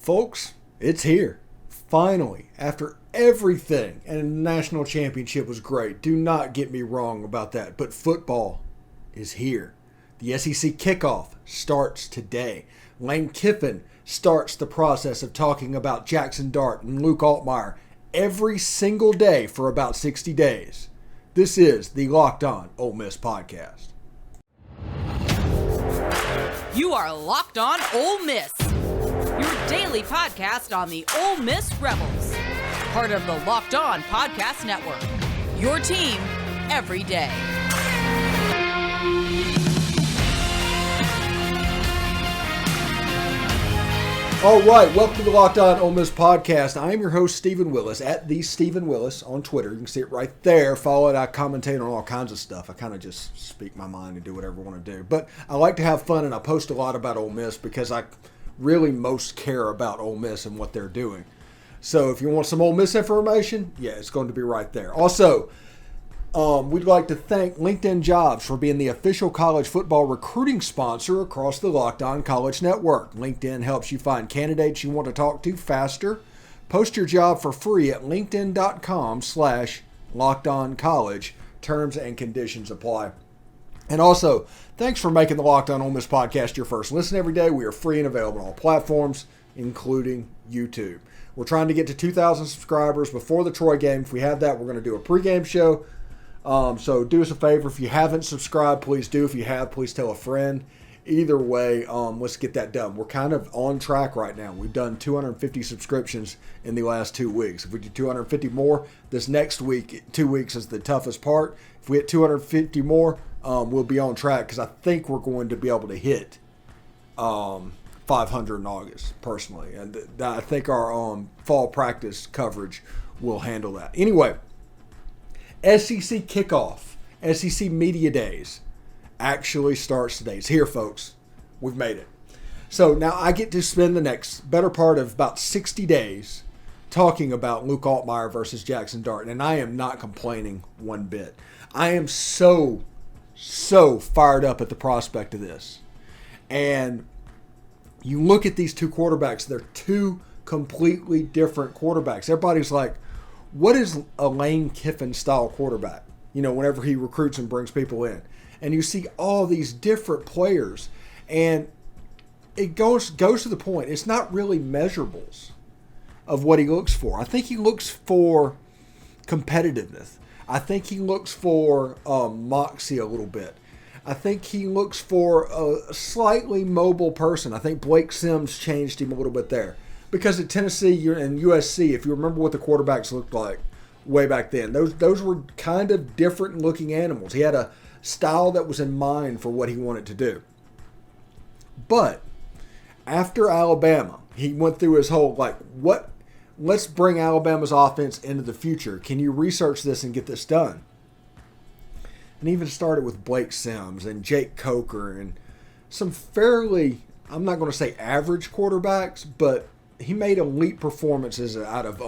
Folks, it's here. Finally, after everything, and the national championship was great. Do not get me wrong about that. But football is here. The SEC Kickoff starts today. Lane Kiffin starts the process of talking about Jaxson Dart and Luke Altmyer every single day for about 60 days. This is the Locked On Ole Miss podcast. You are Locked On Ole Miss, your daily podcast on the Ole Miss Rebels, part of the Locked On Podcast Network, your team every day. All right, welcome to the Locked On Ole Miss podcast. I am your host, Stephen Willis, at the Stephen Willis on Twitter. You can see it right there. Follow it. I commentate on all kinds of stuff. I kind of just speak my mind and do whatever I want to do. But I like to have fun, and I post a lot about Ole Miss because I really most care about Ole Miss and what they're doing. So if you want some Ole Miss information, yeah, it's going to be right there. Also, we'd like to thank LinkedIn Jobs for being the official college football recruiting sponsor across the Locked On College Network. LinkedIn helps you find candidates you want to talk to faster. Post your job for free at linkedin.com/LockedOnCollege. Terms and conditions apply. And also, thanks for making the Locked On Ole Miss podcast your first listen every day. We are free and available on all platforms, including YouTube. We're trying to get to 2,000 subscribers before the Troy game. If we have that, we're going to do a pregame show. So do us a favor. If you haven't subscribed, please do. If you have, please tell a friend. Either way, let's get that done. We're kind of on track right now. We've done 250 subscriptions in the last 2 weeks. If we do 250 more, this next week, 2 weeks is the toughest part. If we hit 250 more, we'll be on track because I think we're going to be able to hit 500 in August, personally. And I think our fall practice coverage will handle that. Anyway, SEC Kickoff, SEC Media Days actually starts today. It's here, folks. We've made it. So now I get to spend the next better part of about 60 days talking about Luke Altmyer versus Jaxson Dart, and I am not complaining one bit. I am so fired up at the prospect of this. And you look at these two quarterbacks, they're two completely different quarterbacks. Everybody's like, what is a Lane Kiffin style quarterback? You know, whenever he recruits and brings people in. And you see all these different players. And it goes to the point, it's not really measurables of what he looks for. I think he looks for competitiveness. I think he looks for moxie a little bit. I think he looks for a slightly mobile person. I think Blake Sims changed him a little bit there. Because at Tennessee and USC, if you remember what the quarterbacks looked like way back then, those were kind of different looking animals. He had a style that was in mind for what he wanted to do. But after Alabama, he went through his whole, let's bring Alabama's offense into the future. Can you research this and get this done? And even started with Blake Sims and Jake Coker and some fairly, I'm not going to say average quarterbacks, but he made elite performances out of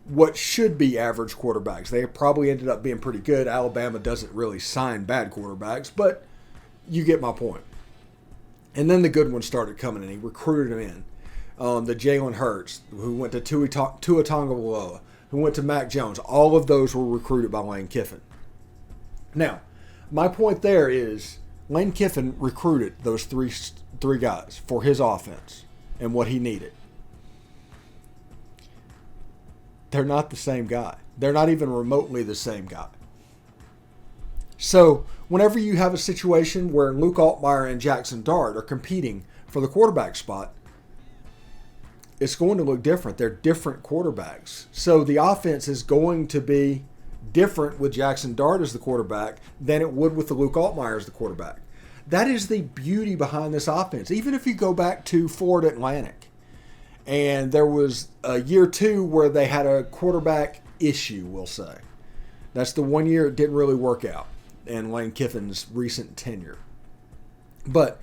what should be average quarterbacks. They probably ended up being pretty good. Alabama doesn't really sign bad quarterbacks, but you get my point. And then the good ones started coming in. He recruited them in. The Jalen Hurts, who went to Tua Tagovailoa, who went to Mac Jones. All of those were recruited by Lane Kiffin. Now, my point there is Lane Kiffin recruited those three guys for his offense and what he needed. They're not the same guy. They're not even remotely the same guy. So whenever you have a situation where Luke Altmyer and Jaxson Dart are competing for the quarterback spot, it's going to look different. They're different quarterbacks. So the offense is going to be different with Jaxson Dart as the quarterback than it would with the Luke Altmyer as the quarterback. That is the beauty behind this offense. Even if you go back to Florida Atlantic, and there was a year 2 where they had a quarterback issue, we'll say. That's the 1 year it didn't really work out in Lane Kiffin's recent tenure. But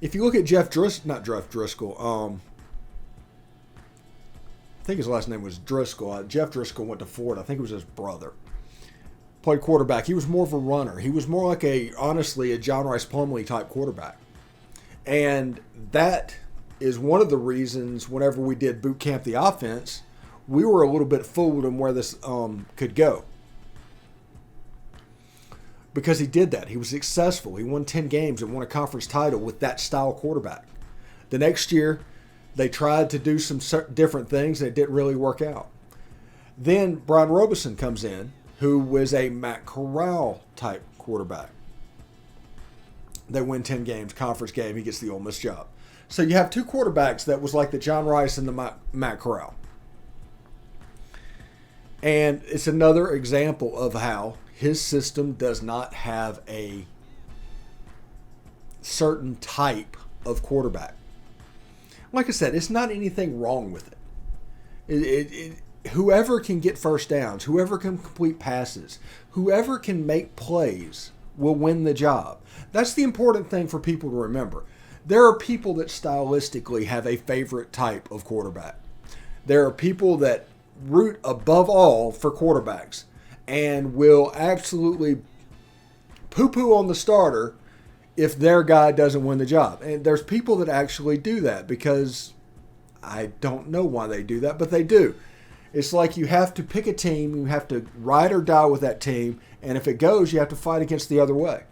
if you look at Jeff Driscoll, I think his last name was Driscoll. Jeff Driscoll went to Florida. I think it was his brother. Played quarterback. He was more of a runner. He was more like honestly, a John Rice Plumlee type quarterback. And that is one of the reasons whenever we did boot camp the offense, we were a little bit fooled on where this could go. Because he did that. He was successful. He won 10 games and won a conference title with that style quarterback. The next year, they tried to do some different things and it didn't really work out. Then Brian Robeson comes in, who was a Matt Corral type quarterback. They win 10 games, conference game, he gets the Ole Miss job. So you have two quarterbacks that was like the John Rice and the Matt Corral. And it's another example of how his system does not have a certain type of quarterback. Like I said, it's not anything wrong with it. Whoever can get first downs, whoever can complete passes, whoever can make plays will win the job. That's the important thing for people to remember. There are people that stylistically have a favorite type of quarterback. There are people that root above all for quarterbacks and will absolutely poo-poo on the starter if their guy doesn't win the job. And there's people that actually do that because I don't know why they do that, but they do. It's like you have to pick a team, you have to ride or die with that team, and if it goes, you have to fight against the other way.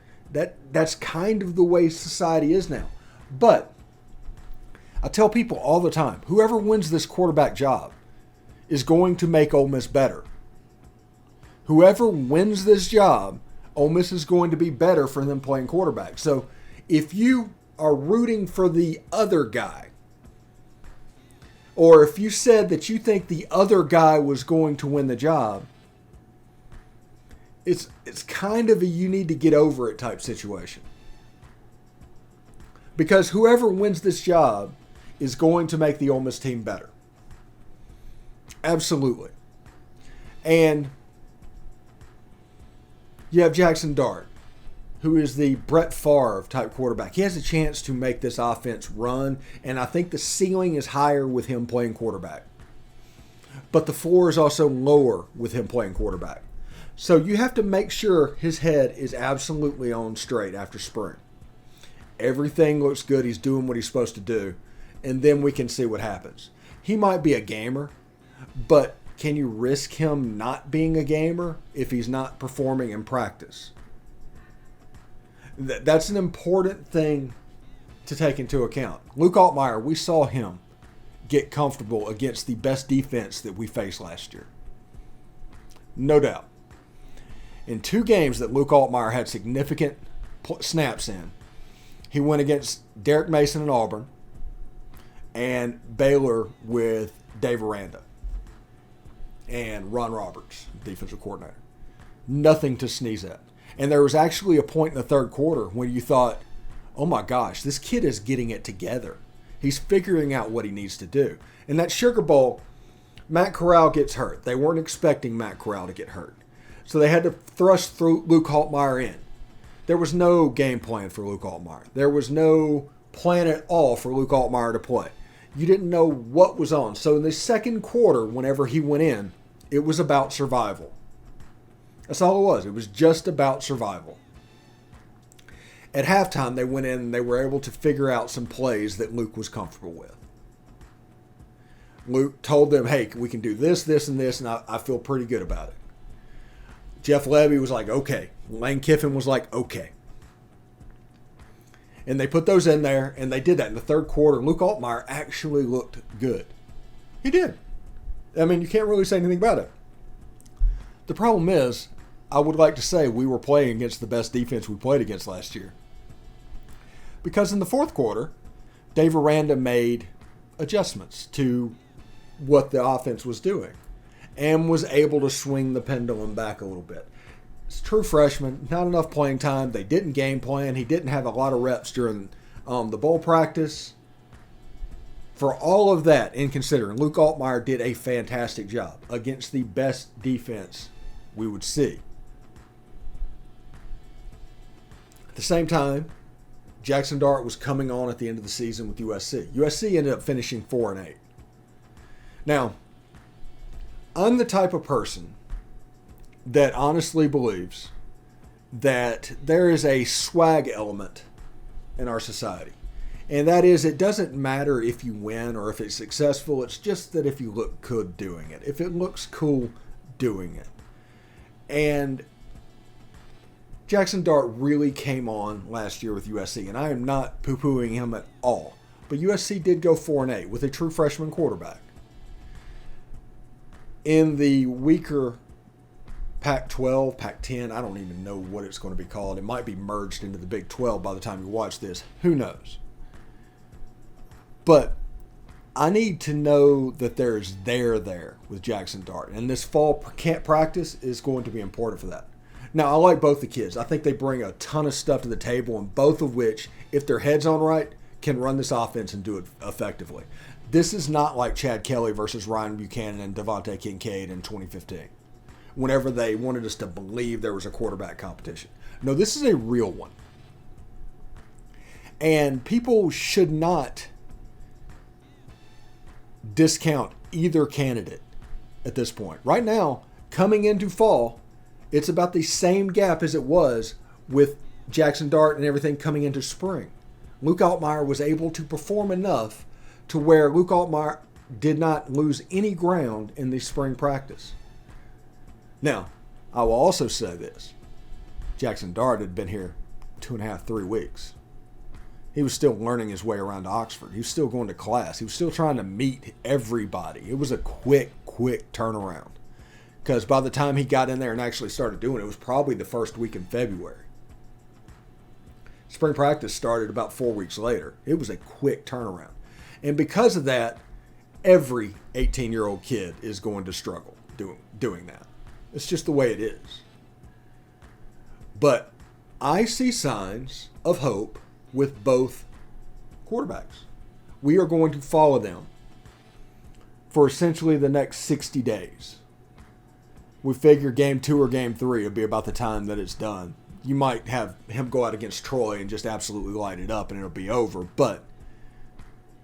That's kind of the way society is now. But I tell people all the time, whoever wins this quarterback job is going to make Ole Miss better. Whoever wins this job, Ole Miss is going to be better for them playing quarterback. So if you are rooting for the other guy, or if you said that you think the other guy was going to win the job, it's kind of a you need to get over it type situation. Because whoever wins this job is going to make the Ole Miss team better. Absolutely. And you have Jaxson Dart, who is the Brett Favre type quarterback. He has a chance to make this offense run, and I think the ceiling is higher with him playing quarterback. But the floor is also lower with him playing quarterback. So you have to make sure his head is absolutely on straight after spring. Everything looks good. He's doing what he's supposed to do. And then we can see what happens. He might be a gamer, but can you risk him not being a gamer if he's not performing in practice? That's an important thing to take into account. Luke Altmyer, we saw him get comfortable against the best defense that we faced last year. No doubt. In 2 games that Luke Altmyer had significant snaps in, he went against Derek Mason in Auburn and Baylor with Dave Aranda and Ron Roberts, defensive coordinator. Nothing to sneeze at. And there was actually a point in the third quarter when you thought, oh my gosh, this kid is getting it together. He's figuring out what he needs to do. In that Sugar Bowl, Matt Corral gets hurt. They weren't expecting Matt Corral to get hurt. So they had to thrust through Luke Altmyer in. There was no game plan for Luke Altmyer. There was no plan at all for Luke Altmyer to play. You didn't know what was on. So in the second quarter, whenever he went in, it was about survival. That's all it was. It was just about survival. At halftime, they went in and they were able to figure out some plays that Luke was comfortable with. Luke told them, hey, we can do this, this, and this, and I feel pretty good about it. Jeff Levy was like, okay. Lane Kiffin was like, okay. And they put those in there, and they did that in the third quarter. Luke Altmyer actually looked good. He did. I mean, you can't really say anything about it. The problem is, I would like to say we were playing against the best defense we played against last year. Because in the fourth quarter, Dave Aranda made adjustments to what the offense was doing and was able to swing the pendulum back a little bit. It's a true freshman, not enough playing time. They didn't game plan. He didn't have a lot of reps during the bowl practice. For all of that in considering, Luke Altmyer did a fantastic job against the best defense we would see. At the same time, Jaxson Dart was coming on at the end of the season with USC. USC ended up finishing 4-8. Now, I'm the type of person that honestly believes that there is a swag element in our society. And that is, it doesn't matter if you win or if it's successful. It's just that if you look good doing it, if it looks cool doing it. And Jaxson Dart really came on last year with USC, and I am not poo-pooing him at all. But USC did go 4-8 with a true freshman quarterback. In the weaker Pac-12, Pac-10, I don't even know what it's going to be called. It might be merged into the Big 12 by the time you watch this. Who knows? But I need to know that there's there with Jaxson Dart. And this fall camp practice is going to be important for that. Now, I like both the kids. I think they bring a ton of stuff to the table, and both of which, if their head's on right, can run this offense and do it effectively. This is not like Chad Kelly versus Ryan Buchanan and Devontae Kincaid in 2015, whenever they wanted us to believe there was a quarterback competition. No, this is a real one. And people should not discount either candidate at this point. Right now, coming into fall, it's about the same gap as it was with Jaxson Dart and everything coming into spring. Luke Altmyer was able to perform enough to where Luke Altmyer did not lose any ground in the spring practice. Now, I will also say this. Jaxson Dart had been here 2.5, 3 weeks. He was still learning his way around Oxford. He was still going to class. He was still trying to meet everybody. It was a quick turnaround. Because by the time he got in there and actually started doing it, it was probably the first week in February. Spring practice started about 4 weeks later. It was a quick turnaround. And because of that, every 18-year-old kid is going to struggle doing that. It's just the way it is. But I see signs of hope with both quarterbacks. We are going to follow them for essentially the next 60 days. We figure game 2 or game 3 will be about the time that it's done. You might have him go out against Troy and just absolutely light it up and it'll be over, but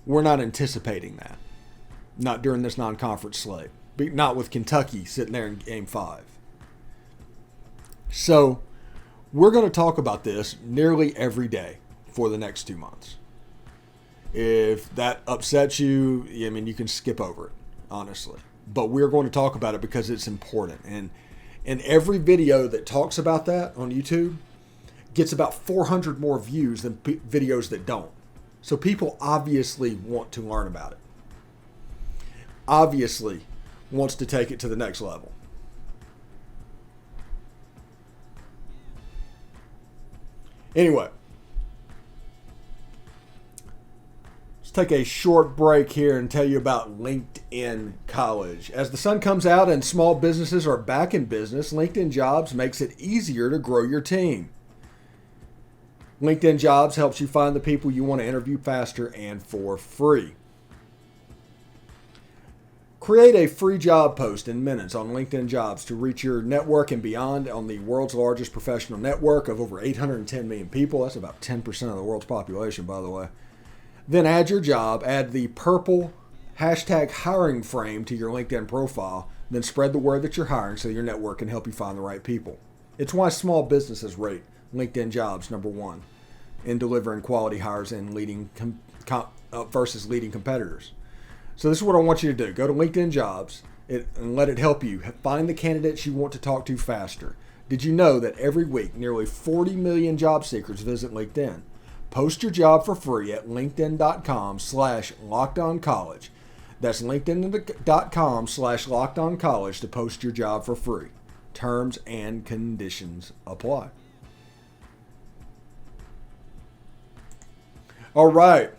we're not anticipating that. Not during this non-conference slate. Not with Kentucky sitting there in game 5. So we're going to talk about this nearly every day for the next 2 months. If that upsets you, I mean, you can skip over it, honestly. But we're going to talk about it because it's important. And every video that talks about that on YouTube gets about 400 more views than videos that don't. So people obviously want to learn about it. Obviously wants to take it to the next level. Anyway, let's take a short break here and tell you about LinkedIn College. As the sun comes out and small businesses are back in business, LinkedIn Jobs makes it easier to grow your team. LinkedIn Jobs helps you find the people you want to interview faster and for free. Create a free job post in minutes on LinkedIn Jobs to reach your network and beyond on the world's largest professional network of over 810 million people. That's about 10% of the world's population, by the way. Then add your job, add the purple hashtag hiring frame to your LinkedIn profile, then spread the word that you're hiring so your network can help you find the right people. It's why small businesses rate LinkedIn Jobs number 1 in delivering quality hires and versus leading competitors. So this is what I want you to do. Go to LinkedIn Jobs and let it help you find the candidates you want to talk to faster. Did you know that every week nearly 40 million job seekers visit LinkedIn? Post your job for free at linkedin.com/lockedoncollege. That's linkedin.com/lockedoncollege to post your job for free. Terms and conditions apply. All right.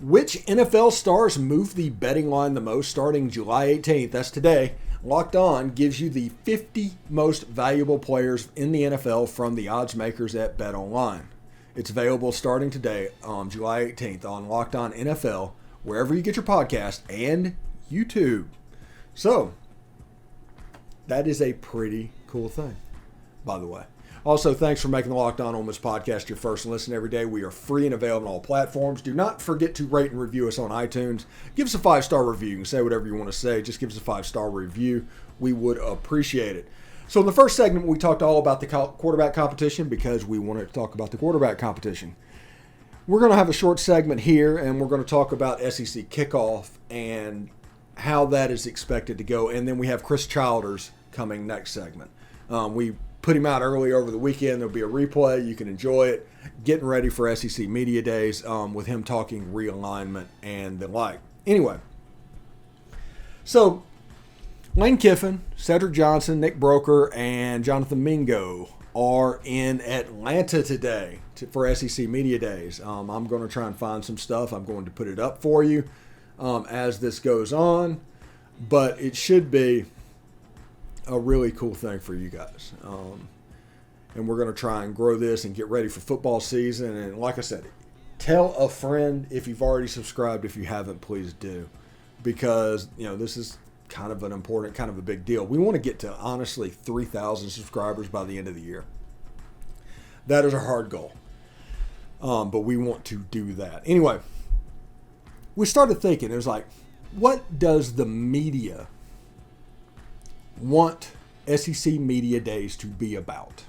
Which NFL stars move the betting line the most starting July 18th? That's today. Locked On gives you the 50 most valuable players in the NFL from the odds makers at BetOnline. It's available starting today on July 18th on Locked On NFL, wherever you get your podcast, and YouTube. So, that is a pretty cool thing, by the way. Also, thanks for making the Locked On Ole Miss podcast your first listen every day. We are free and available on all platforms. Do not forget to rate and review us on iTunes. Give us a 5-star review. You can say whatever you want to say. Just give us a 5-star review. We would appreciate it. So in the first segment, we talked all about the quarterback competition because we wanted to talk about the quarterback competition. we're going to have a short segment here, and we're going to talk about SEC Kickoff and how that is expected to go. And then we have Chris Childers coming next segment. We put him out early over the weekend. There'll be a replay. You can enjoy it. Getting ready for SEC Media Days with him talking realignment and the like. Anyway, so Lane Kiffin, Cedric Johnson, Nick Broker, and Jonathan Mingo are in Atlanta today for SEC Media Days. I'm going to try and find some stuff. I'm going to put it up for you as this goes on, but it should be a really cool thing for you guys. And we're going to try and grow this and get ready for football season. And like I said, tell a friend if you've already subscribed. If you haven't, please do, because this is kind of an important, kind of a big deal. We want to get to, honestly, 3,000 subscribers by the end of the year. That is our hard goal. But we want to do that. Anyway, we started thinking, it was like, what does the media want SEC Media Days to be about?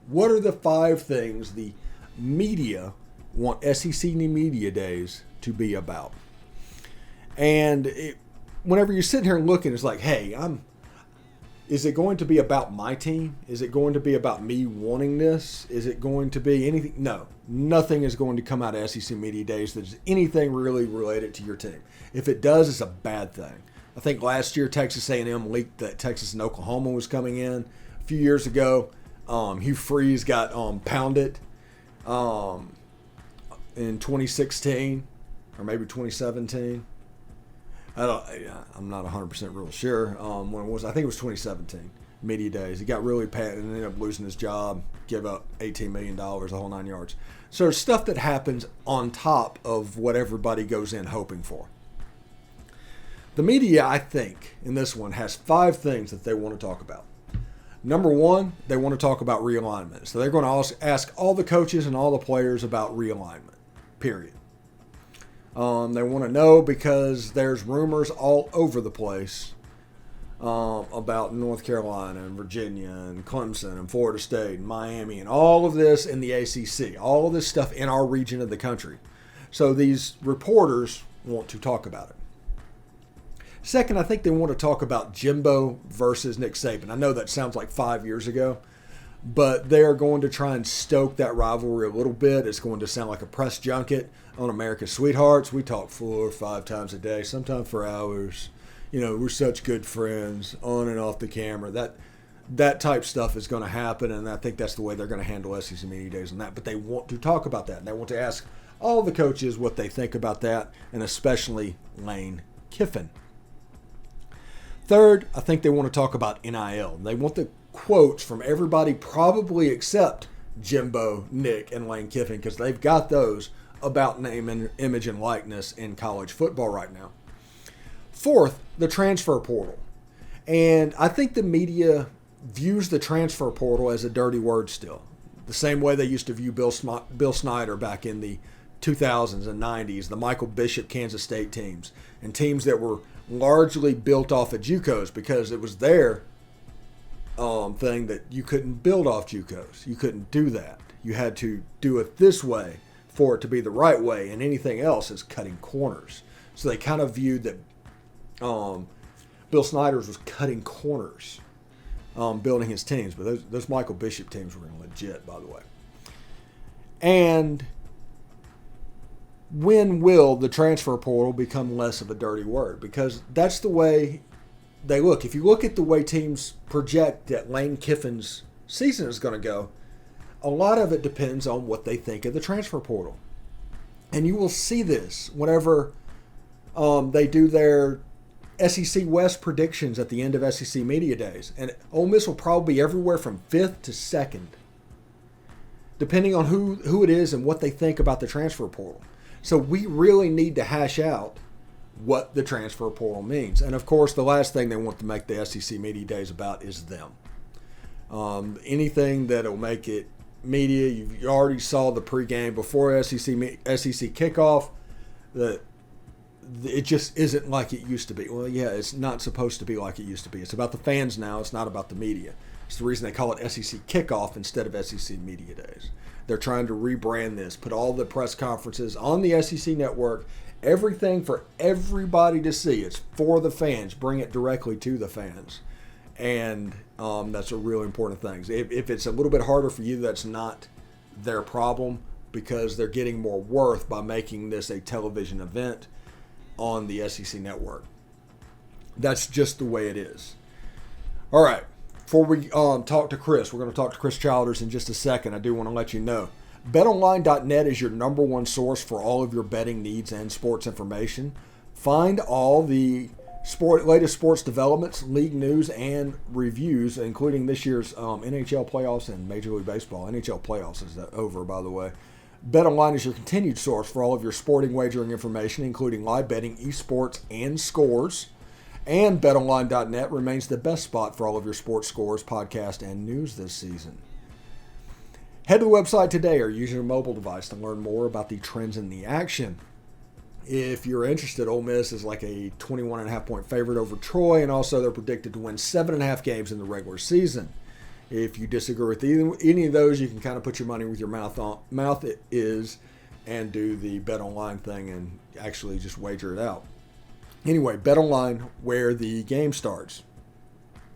What are the 5 things the media want SEC Media Days to be about? And whenever you're sitting here and looking, it's like, hey, is it going to be about my team? Is it going to be about me wanting this? Is it going to be anything? No, nothing is going to come out of SEC Media Days that is anything really related to your team. If it does, it's a bad thing. I think last year Texas A&M leaked that Texas and Oklahoma was coming in. A few years ago, Hugh Freeze got pounded in 2016 or maybe 2017. I'm not 100% real sure when it was. I think it was 2017 Media Days. He got really pat and ended up losing his job, give up $18 million, the whole 9 yards. So there's stuff that happens on top of what everybody goes in hoping for. The media, I think, in this one has 5 things that they want to talk about. Number 1, they want to talk about realignment. So they're going to ask all the coaches and all the players about realignment, period. They want to know because there's rumors all over the place about North Carolina and Virginia and Clemson and Florida State and Miami and all of this in the ACC, all of this stuff in our region of the country. So these reporters want to talk about it. Second, I think they want to talk about Jimbo versus Nick Saban. I know that sounds like 5 years ago, but they are going to try and stoke that rivalry a little bit. It's going to sound like a press junket on America's Sweethearts. We talk 4 or 5 times a day, sometimes for hours. We're such good friends on and off the camera. That type stuff is going to happen, and I think that's the way they're going to handle SEC Media Days on that. But they want to talk about that, and they want to ask all the coaches what they think about that, and especially Lane Kiffin. Third, I think they want to talk about NIL. They want the quotes from everybody probably except Jimbo, Nick, and Lane Kiffin, because they've got those about name and image and likeness in college football right now. Fourth, the transfer portal. And I think the media views the transfer portal as a dirty word still. The same way they used to view Bill Snyder back in the 2000s and 90s, the Michael Bishop Kansas State teams, and teams that were largely built off of JUCOs because it was their thing that you couldn't build off JUCOs. You couldn't do that. You had to do it this way for it to be the right way, and anything else is cutting corners. So they kind of viewed that Bill Snyder's was cutting corners, building his teams. But those Michael Bishop teams were legit, by the way. And when will the transfer portal become less of a dirty word? Because that's the way they look. If you look at the way teams project that Lane Kiffin's season is going to go, a lot of it depends on what they think of the transfer portal. And you will see this whenever they do their SEC West predictions at the end of SEC Media Days. And Ole Miss will probably be everywhere from 5th to 2nd, depending on who it is and what they think about the transfer portal. So we really need to hash out what the transfer portal means. And, of course, the last thing they want to make the SEC Media Days about is them. Anything that will make it media, you already saw the pregame before SEC Kickoff, that it just isn't like it used to be. Well, yeah, it's not supposed to be like it used to be. It's about the fans now. It's not about the media. It's the reason they call it SEC Kickoff instead of SEC Media Days. They're trying to rebrand this, put all the press conferences on the SEC network, everything for everybody to see. It's for the fans. Bring it directly to the fans. And that's a really important thing. If it's a little bit harder for you, that's not their problem, because they're getting more worth by making this a television event on the SEC network. That's just the way it is. All right. Before we talk to Chris, we're going to talk to Chris Childers in just a second. I do want to let you know, BetOnline.net is your number one source for all of your betting needs and sports information. Find all the latest sports developments, league news, and reviews, including this year's NHL playoffs and Major League Baseball. NHL playoffs is over, by the way. BetOnline is your continued source for all of your sporting wagering information, including live betting, esports, and scores. And BetOnline.net remains the best spot for all of your sports scores, podcast, and news this season. Head to the website today or use your mobile device to learn more about the trends in the action. If you're interested, Ole Miss is like a 21.5 point favorite over Troy, and also they're predicted to win 7.5 games in the regular season. If you disagree with any of those, you can kind of put your money with your mouth is and do the BetOnline thing and actually just wager it out. Anyway, BetOnline, where the game starts.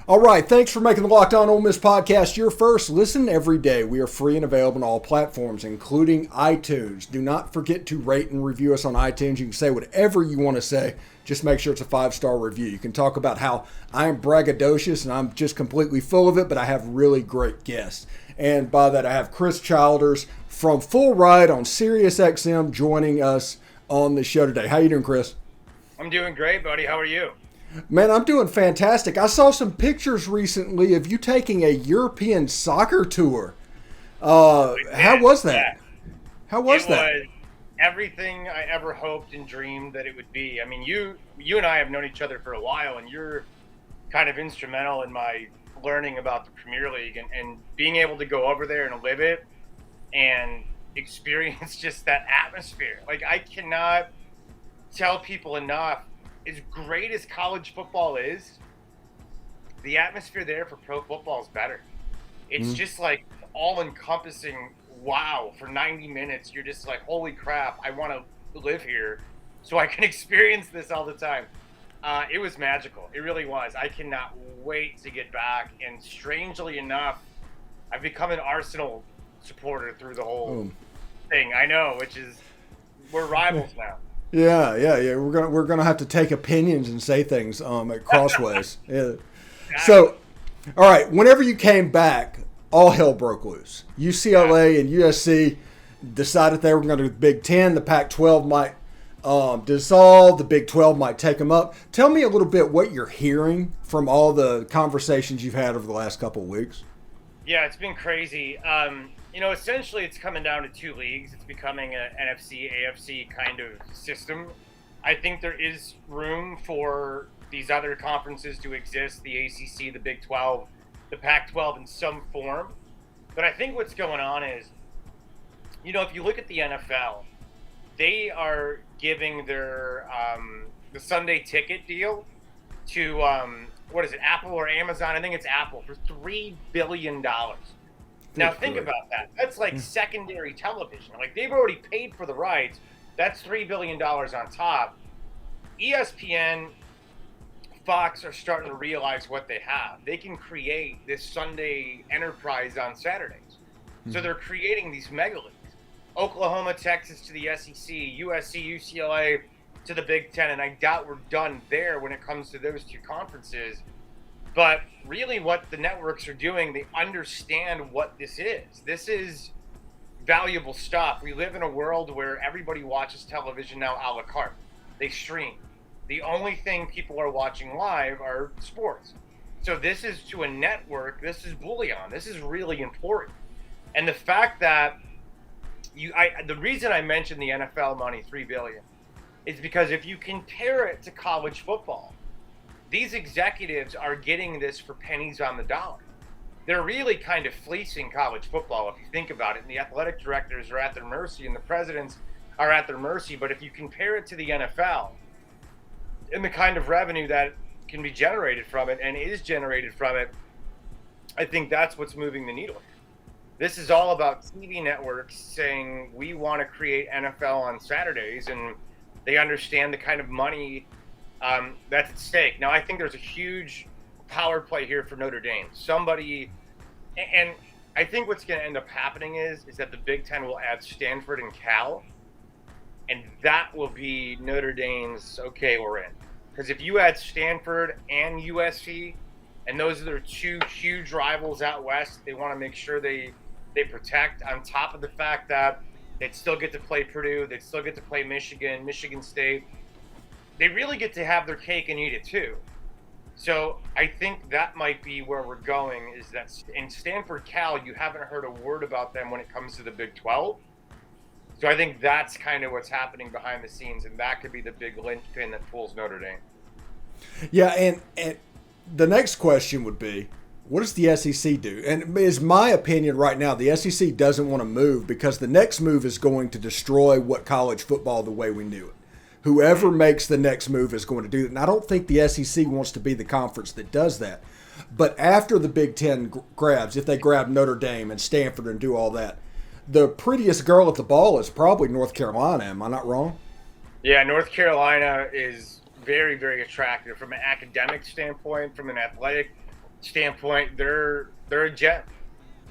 All right, thanks for making the Locked On Ole Miss podcast your first listen every day. We are free and available on all platforms, including iTunes. Do not forget to rate and review us on iTunes. You can say whatever you want to say. Just make sure it's a 5-star review. You can talk about how I am braggadocious and I'm just completely full of it, but I have really great guests. And by that, I have Chris Childers from Full Ride on SiriusXM joining us on the show today. How you doing, Chris? I'm doing great, buddy. How are you? Man, I'm doing fantastic. I saw some pictures recently of you taking a European soccer tour. How was that? How was that? It was everything I ever hoped and dreamed that it would be. I mean, you and I have known each other for a while, and you're kind of instrumental in my learning about the Premier League and being able to go over there and live it and experience just that atmosphere. Like, I cannot tell people enough, as great as college football is, the atmosphere there for pro football is better. It's just like all-encompassing. Wow, for 90 minutes, you're just like, holy crap, I want to live here so I can experience this all the time. It was magical. It really was. I cannot wait to get back. And strangely enough, I've become an Arsenal supporter through the whole thing. I know, which is, we're rivals now. Yeah. We're gonna have to take opinions and say things at crossways. Yeah. So, all right. Whenever you came back, all hell broke loose. UCLA and USC decided they were going to do the Big Ten. The Pac-12 might dissolve. The Big 12 might take them up. Tell me a little bit what you're hearing from all the conversations you've had over the last couple of weeks. Yeah, it's been crazy. Essentially it's coming down to two leagues. It's becoming an NFC, AFC kind of system. I think there is room for these other conferences to exist, the ACC, the Big 12, the Pac-12 in some form. But I think what's going on is, if you look at the NFL, they are giving their the Sunday ticket deal to, Apple or Amazon? I think it's Apple, for $3 billion. Now think about that. That's like secondary television. Like, they've already paid for the rights. That's $3 billion on top. ESPN, Fox are starting to realize what they have. They can create this Sunday enterprise on Saturdays. So they're creating these mega leagues. Oklahoma, Texas to the SEC, USC, UCLA to the Big Ten. And I doubt we're done there when it comes to those two conferences. But really what the networks are doing, they understand what this is. This is valuable stuff. We live in a world where everybody watches television now a la carte. They stream. The only thing people are watching live are sports. So this is, to a network, this is bullion. This is really important. And the fact that the reason I mentioned the NFL money, $3 billion, is because if you compare it to college football, these executives are getting this for pennies on the dollar. They're really kind of fleecing college football, if you think about it. And the athletic directors are at their mercy and the presidents are at their mercy. But if you compare it to the NFL and the kind of revenue that can be generated from it and is generated from it, I think that's what's moving the needle. This is all about TV networks saying we want to create NFL on Saturdays, and they understand the kind of money that's at stake. Now, I think there's a huge power play here for Notre Dame. And I think what's going to end up happening is that the Big Ten will add Stanford and Cal, and that will be Notre Dame's, okay, we're in. Because if you add Stanford and USC, and those are their two huge rivals out west, they want to make sure they protect, on top of the fact that they'd still get to play Purdue, they'd still get to play Michigan State. They really get to have their cake and eat it too. So I think that might be where we're going, is that in Stanford Cal, you haven't heard a word about them when it comes to the Big 12. So I think that's kind of what's happening behind the scenes, and that could be the big linchpin that pulls Notre Dame. Yeah, and the next question would be, what does the SEC do? And is my opinion right now, the SEC doesn't want to move because the next move is going to destroy what college football the way we knew it. Whoever makes the next move is going to do it. And I don't think the SEC wants to be the conference that does that. But after the Big Ten grabs, if they grab Notre Dame and Stanford and do all that, the prettiest girl at the ball is probably North Carolina. Am I not wrong? Yeah, North Carolina is very, very attractive from an academic standpoint, from an athletic standpoint. They're a gem.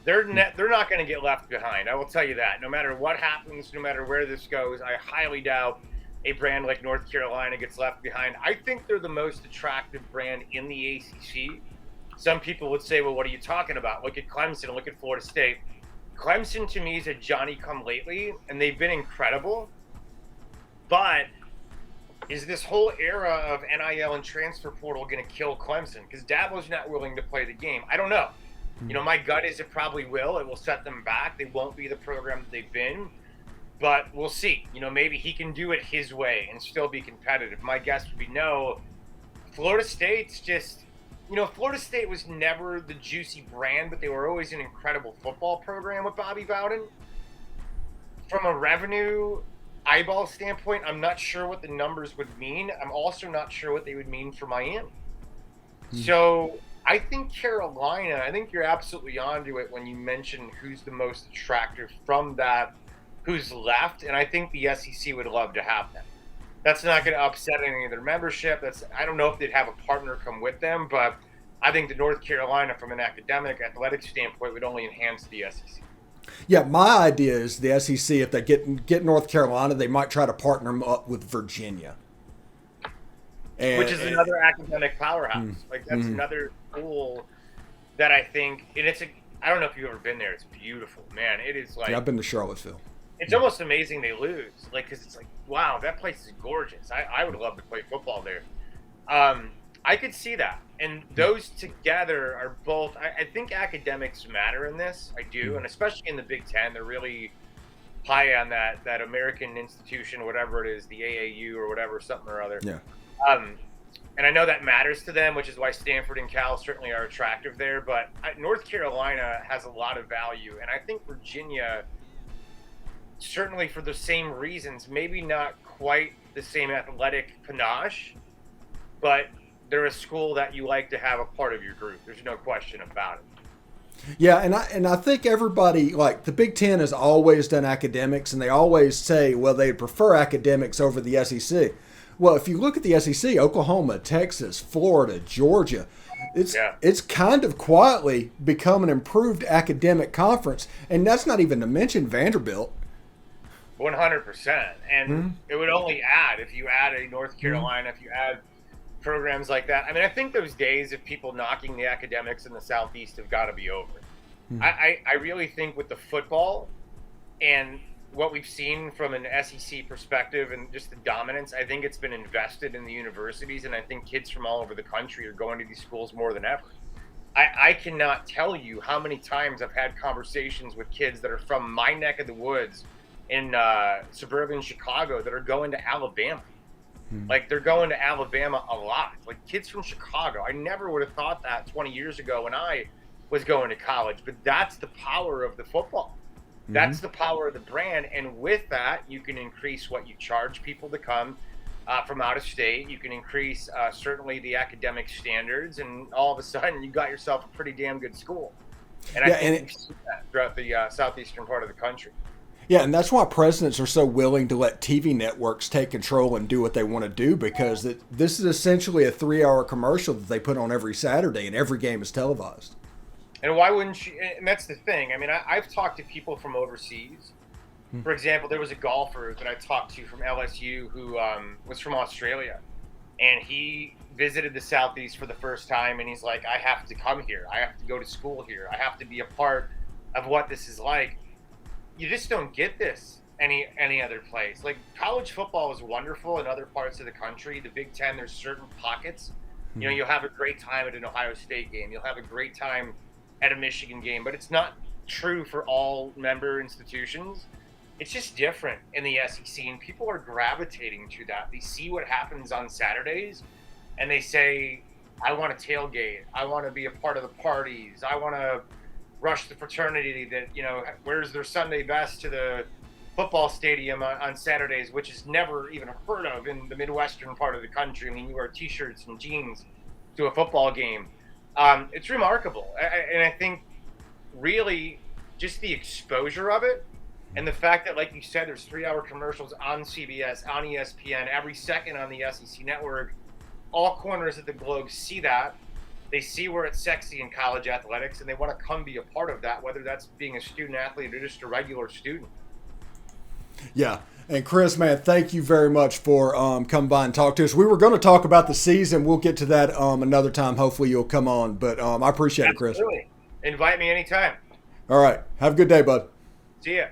They're not going to get left behind. I will tell you that. No matter what happens, no matter where this goes, I highly doubt a brand like North Carolina gets left behind. I think they're the most attractive brand in the ACC. Some people would say, well, what are you talking about? Look at Clemson, look at Florida State. Clemson, to me, is a Johnny-come-lately, and they've been incredible. But is this whole era of NIL and transfer portal going to kill Clemson? Because Dabo's not willing to play the game. I don't know. You know, my gut is it probably will. It will set them back. They won't be the program that they've been. But we'll see. You know, maybe he can do it his way and still be competitive. My guess would be no. Florida State's just, you know, Florida State was never the juicy brand, but they were always an incredible football program with Bobby Bowden. From a revenue eyeball standpoint, I'm not sure what the numbers would mean. I'm also not sure what they would mean for Miami. So I think Carolina, I think you're absolutely onto it when you mention who's the most attractive from that, who's left, and I think the SEC would love to have them. That's not going to upset any of their membership. I don't know if they'd have a partner come with them, but I think the North Carolina, from an academic, athletic standpoint, would only enhance the SEC. Yeah, my idea is the SEC, if they get North Carolina, they might try to partner them up with Virginia. Which is another academic powerhouse. Like, that's another school that I think, and I don't know if you've ever been there. It's beautiful, man. It is like. Yeah, I've been to Charlottesville. It's almost amazing they lose, like, because it's like, wow, that place is gorgeous. I would love to play football there. I could see that, and those together are both. I think academics matter in this. I do, and especially in the Big Ten, they're really high on that American institution, whatever it is, the AAU or whatever, something or other. Yeah. And I know that matters to them, which is why Stanford and Cal certainly are attractive there. But North Carolina has a lot of value, and I think Virginia. Certainly for the same reasons, maybe not quite the same athletic panache, but they're a school that you like to have a part of your group. There's no question about it. Yeah, and I think everybody, like the Big Ten has always done academics, and they always say, well, they prefer academics over the SEC. Well, if you look at the SEC, Oklahoma, Texas, Florida, Georgia, it's kind of quietly become an improved academic conference, and that's not even to mention Vanderbilt. 100%. And it would only add, if you add a North Carolina, if you add programs like that. I mean, I think those days of people knocking the academics in the Southeast have got to be over. I really think with the football and what we've seen from an SEC perspective and just the dominance, I think it's been invested in the universities, and I think kids from all over the country are going to these schools more than ever. I cannot tell you how many times I've had conversations with kids that are from my neck of the woods in suburban Chicago that are going to Alabama. Like, they're going to Alabama a lot. Like, kids from Chicago. I never would have thought that 20 years ago when I was going to college. But that's the power of the football. That's the power of the brand. And with that, you can increase what you charge people to come. from out of state. You can increase certainly the academic standards, and all of a sudden you got yourself a pretty damn good school. And I think we've seen that throughout the southeastern part of the country. Yeah, and that's why presidents are so willing to let TV networks take control and do what they want to do, because this is essentially a 3-hour commercial that they put on every Saturday, and every game is televised. And why wouldn't you? And that's the thing. I mean, I've talked to people from overseas. For example, there was a golfer that I talked to from LSU who was from Australia, and he visited the Southeast for the first time, and he's like, I have to come here. I have to go to school here. I have to be a part of what this is like. You just don't get this any other place. Like, college football is wonderful in other parts of the country. The Big Ten, there's certain pockets. You know, you'll have a great time at an Ohio State game. You'll have a great time at a Michigan game, but it's not true for all member institutions. It's just different in the SEC, and people are gravitating to that. They see what happens on Saturdays, and they say, I want to tailgate. I want to be a part of the parties. I want to rush the fraternity that, you know, wears their Sunday best to the football stadium on Saturdays, which is never even heard of in the Midwestern part of the country. I mean, you wear T-shirts and jeans to a football game. It's remarkable. And I think really just the exposure of it, and the fact that, like you said, there's 3-hour commercials on CBS, on ESPN, every second on the SEC network. All corners of the globe see that. They see where it's sexy in college athletics, and they want to come be a part of that, whether that's being a student athlete or just a regular student. Yeah. And Chris, man, thank you very much for coming by and talk to us. We were going to talk about the season. We'll get to that another time. Hopefully you'll come on. But I appreciate it, Chris. Absolutely. Invite me anytime. All right. Have a good day, bud. See ya.